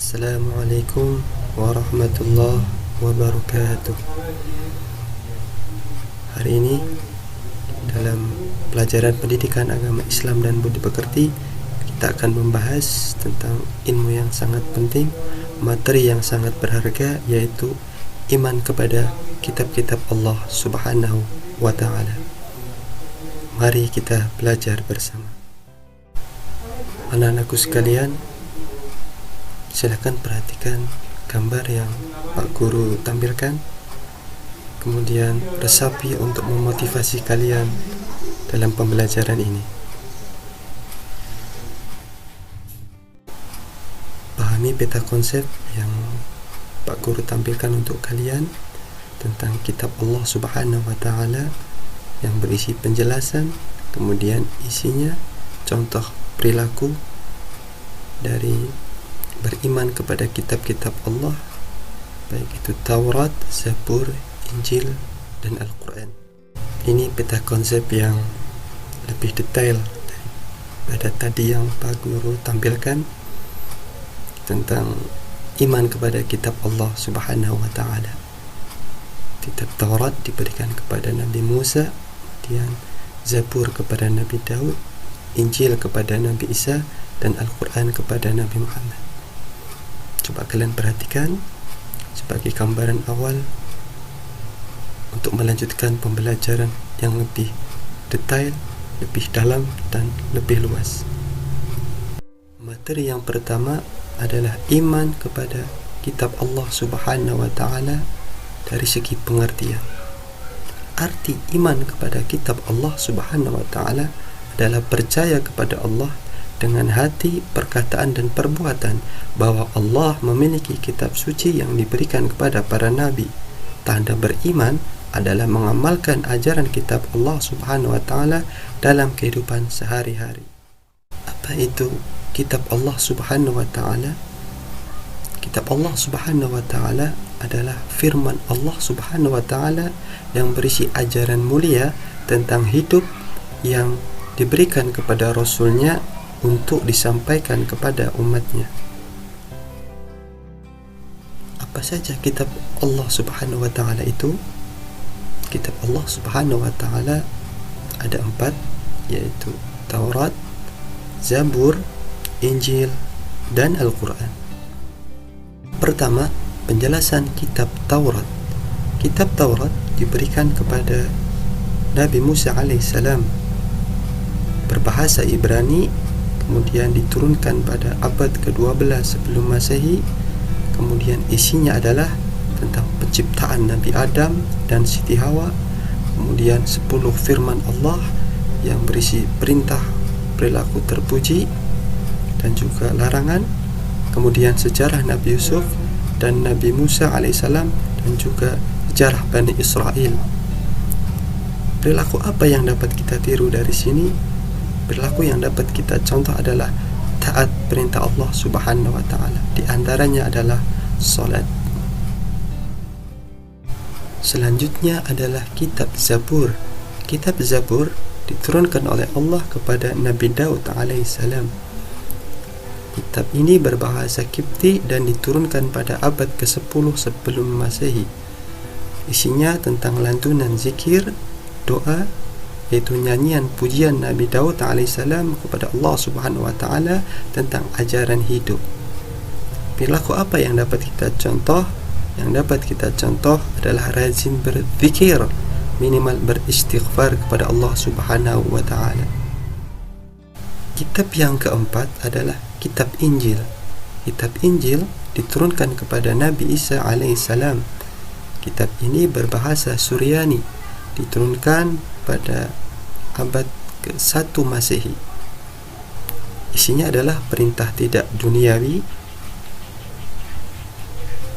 Assalamualaikum warahmatullahi wabarakatuh. Hari ini dalam pelajaran pendidikan agama Islam dan budi pekerti, kita akan membahas tentang ilmu yang sangat penting, materi yang sangat berharga, yaitu iman kepada kitab-kitab Allah Subhanahu wa ta'ala. Mari kita belajar bersama. Anak-anakku sekalian, silakan perhatikan gambar yang Pak Guru tampilkan, kemudian resapi untuk memotivasi kalian dalam pembelajaran ini. Pahami peta konsep yang Pak Guru tampilkan untuk kalian tentang kitab Allah Subhanahu wa ta'ala yang berisi penjelasan, kemudian isinya contoh perilaku dari beriman kepada kitab-kitab Allah, baik itu Taurat, Zabur, Injil, dan Al-Quran. Ini peta konsep yang lebih detail daripada tadi yang Pak Guru tampilkan tentang iman kepada kitab Allah Subhanahu wa ta'ala. Kitab Taurat diberikan kepada Nabi Musa, kemudian Zabur kepada Nabi Daud, Injil kepada Nabi Isa, dan Al-Quran kepada Nabi Muhammad. Coba kalian perhatikan sebagai gambaran awal untuk melanjutkan pembelajaran yang lebih detail, lebih dalam, dan lebih luas. Materi yang pertama adalah iman kepada kitab Allah Subhanahu wa ta'ala dari segi pengertian. Arti iman kepada kitab Allah Subhanahu wa ta'ala adalah percaya kepada Allah dengan hati, perkataan, dan perbuatan bahwa Allah memiliki kitab suci yang diberikan kepada para nabi. Tanda beriman adalah mengamalkan ajaran kitab Allah Subhanahu wa ta'ala dalam kehidupan sehari-hari. Apa itu kitab Allah Subhanahu wa ta'ala? Kitab Allah Subhanahu wa ta'ala adalah firman Allah Subhanahu wa ta'ala yang berisi ajaran mulia tentang hidup yang diberikan kepada Rasulnya untuk disampaikan kepada umatnya. Apa saja kitab Allah Subhanahu wa ta'ala itu? Kitab Allah Subhanahu wa ta'ala ada 4, yaitu Taurat, Zabur, Injil, dan Al-Quran. Pertama, penjelasan kitab Taurat. Kitab Taurat diberikan kepada Nabi Musa alaihissalam, berbahasa Ibrani, kemudian diturunkan pada abad ke-12 sebelum Masehi. Kemudian isinya adalah tentang penciptaan Nabi Adam dan Siti Hawa, kemudian 10 firman Allah yang berisi perintah, perilaku terpuji, dan juga larangan, kemudian sejarah Nabi Yusuf dan Nabi Musa alaihissalam, dan juga sejarah Bani Israel. Perilaku apa yang dapat kita tiru dari sini? Perilaku yang dapat kita contoh adalah taat perintah Allah Subhanahu wa ta'ala. Di antaranya adalah salat. Selanjutnya adalah kitab Zabur. Kitab Zabur diturunkan oleh Allah kepada Nabi Daud alaihissalam. Kitab ini berbahasa Kipti dan diturunkan pada abad ke-10 sebelum Masehi. Isinya tentang lantunan zikir, doa, yaitu nyanyian pujian Nabi Daud alaihissalam kepada Allah Subhanahu wa ta'ala tentang ajaran hidup. Perilaku apa yang dapat kita contoh? Yang dapat kita contoh adalah rajin berzikir, minimal beristighfar kepada Allah Subhanahu wa ta'ala. Kitab yang keempat adalah kitab Injil. Kitab Injil diturunkan kepada Nabi Isa alaihissalam. Kitab ini berbahasa Suryani, diturunkan pada abad ke-1 Masehi. Isinya adalah perintah tidak duniawi,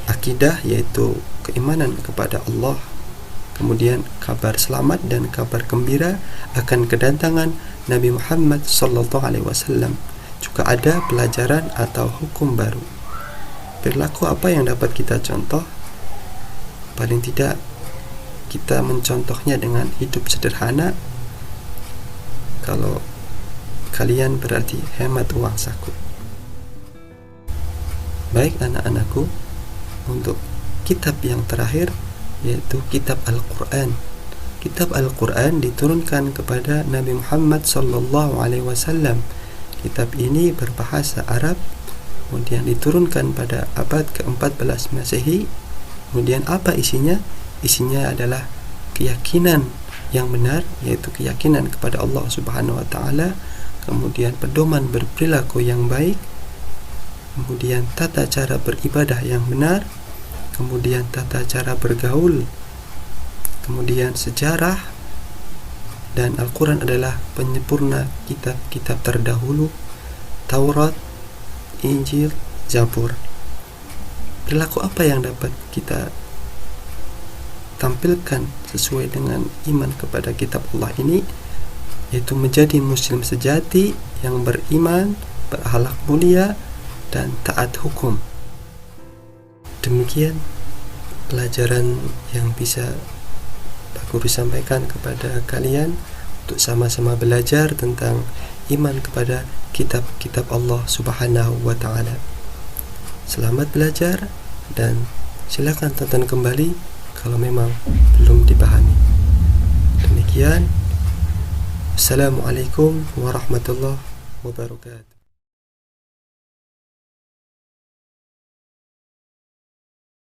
akidah yaitu keimanan kepada Allah, kemudian kabar selamat dan kabar gembira akan kedatangan Nabi Muhammad sallallahu alaihi wasallam. Juga ada pelajaran atau hukum baru. Perilaku apa yang dapat kita contoh? Paling tidak kita mencontohnya dengan hidup sederhana. Kalau kalian berarti hemat uang saku. Baik anak-anakku, untuk kitab yang terakhir yaitu kitab Al-Quran. Kitab Al-Quran diturunkan kepada Nabi Muhammad sallallahu alaihi wasallam. Kitab ini berbahasa Arab, kemudian diturunkan pada abad ke-14 Masehi. Kemudian apa isinya? Isinya adalah keyakinan yang benar, yaitu keyakinan kepada Allah Subhanahu wa taala, kemudian pedoman berperilaku yang baik, kemudian tata cara beribadah yang benar, kemudian tata cara bergaul, kemudian sejarah, dan Al-Quran adalah penyempurna kitab-kitab terdahulu, Taurat, Injil, Zabur. Perilaku apa yang dapat kita tampilkan sesuai dengan iman kepada kitab Allah ini, yaitu menjadi muslim sejati yang beriman, berakhlak mulia, dan taat hukum. Demikian pelajaran yang bisa Pak Guru sampaikan kepada kalian untuk sama-sama belajar tentang iman kepada kitab-kitab Allah Subhanahu wa taala. Selamat belajar dan silakan tonton kembali kalau memang belum dipahami. Demikian. Assalamualaikum warahmatullahi wabarakatuh.